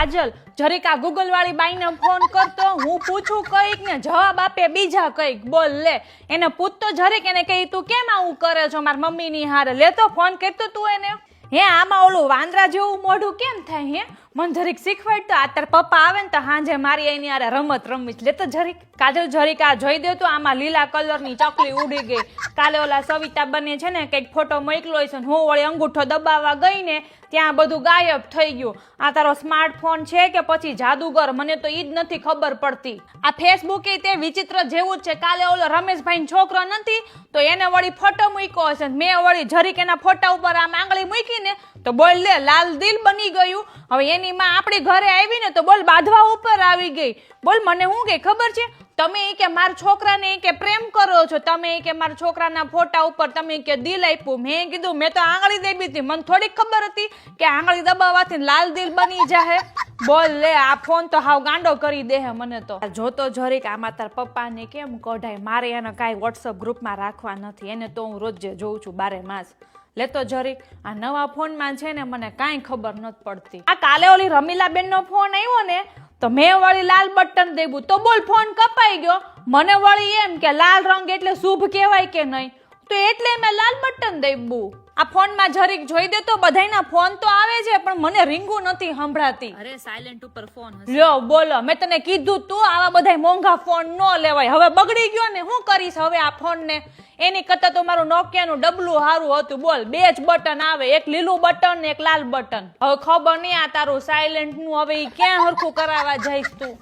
કાજલ જરીક આ ગૂગલ વાળી બાઈને ફોન કરતો, હું પૂછું કઈક ને જવાબ આપે બીજા કઈક. બોલ લે, એને પૂછતો જરીક, એને કહી તું કેમ આવું કરે છો મારી મમ્મી ની હારે, લેતો ફોન કરતો તું એને. હે આમાં ઓલું વાંદરા જેવું મોઢું કેમ થાય? હે મને જરીક શીખવાડ તો. આ તાર પપ્પા આવે ને તો હાંજે મારી એની હારે રમત રમીશ, લેતો જરીક. કાજલ જરીક આ જોઈ દે તો આમાં લીલા કલરની ચકલી ઉડી ગઈ. કાલે ઓલા સવિતા બને છે ને કઈક ફોટો મોકલ્યો છે, હું વળી અંગૂઠો દબાવવા ગઈ ને ત્યાં બધું ગાયબ થઈ ગયું. આ તારો સ્માર્ટફોન છે કે પછી જાદુગર, મને તો ઈ જ નથી ખબર પડતી. આ ફેસબુક એ તે વિચિત્ર જેવું જ છે. કાલે ઓલો રમેશભાઈ છોકરો નથી તો એને વળી ફોટો મૂક્યો હશે, મેં વળી જરીક એના ફોટા ઉપર આમ આંગળી મૂકી ને તો બોલ લે લાલ દિલ બની ગયું. હવે એની માં આપણી ઘરે આવી ને તો બોલ બાંધવા ઉપર આવી ગઈ. બોલ મને શું કે ખબર છે, તમે કે મારા છોકરાને કે પ્રેમ કરો છો, તમે કે મારા છોકરાના ફોટા ઉપર તમે કે દિલ આપ્યું. મેં કીધું મેં તો આંગળી દેવી હતી, મને થોડીક ખબર હતી કે આંગળી દબાવવાથી લાલ દિલ બની જાહે. બોલ લે, આ ફોન તો હાવ ગાંડો કરી દે હે મને તો. જોતો જરીક આમાં તાર પપ્પાને કેમ કઢાય, મારે એને કાંઈ વોટ્સઅપ ગ્રુપમાં રાખવા નથી, એને તો હું રોજ જોઉં છું બારે માસ. લેતો જરીક, આ નવા ફોનમાં છે ને મને કાંઈ ખબર નથી પડતી. આ કાલે ઓલી રમીલાબેન નો ફોન આવ્યો ને તો મેં વળી લાલ બટન દેવું તો બોલ ફોન કપાઈ ગયો. મને વળી એમ કે લાલ રંગ એટલે શુભ કહેવાય કે નહીં, તો એટલે મેં લાલ બટન દેવું. આ ફોનમાં જરીક જોઈ દે તો બધાયના ફોન તો આવે છે પણ મને રીંગું નથી સંભળાતી. અરે સાયલેન્ટ ઉપર ફોન હશે. લ્યો બોલો, મેં તને કીધું તું આવા બધા મોંઘા ફોન ન લેવાય. હવે બગડી ગયો ને શું કરીશ હવે આ ફોન ને? એની કરતા તો મારું નોકિયાનું ડબલું હારું હતું. બોલ, બે જ બટન આવે, એક લીલું બટન ને એક લાલ બટન. હવે ખબર નહીં આ તારું સાયલેન્ટ નું હવે ક્યાં હરખું કરાવવા જઈશ તું.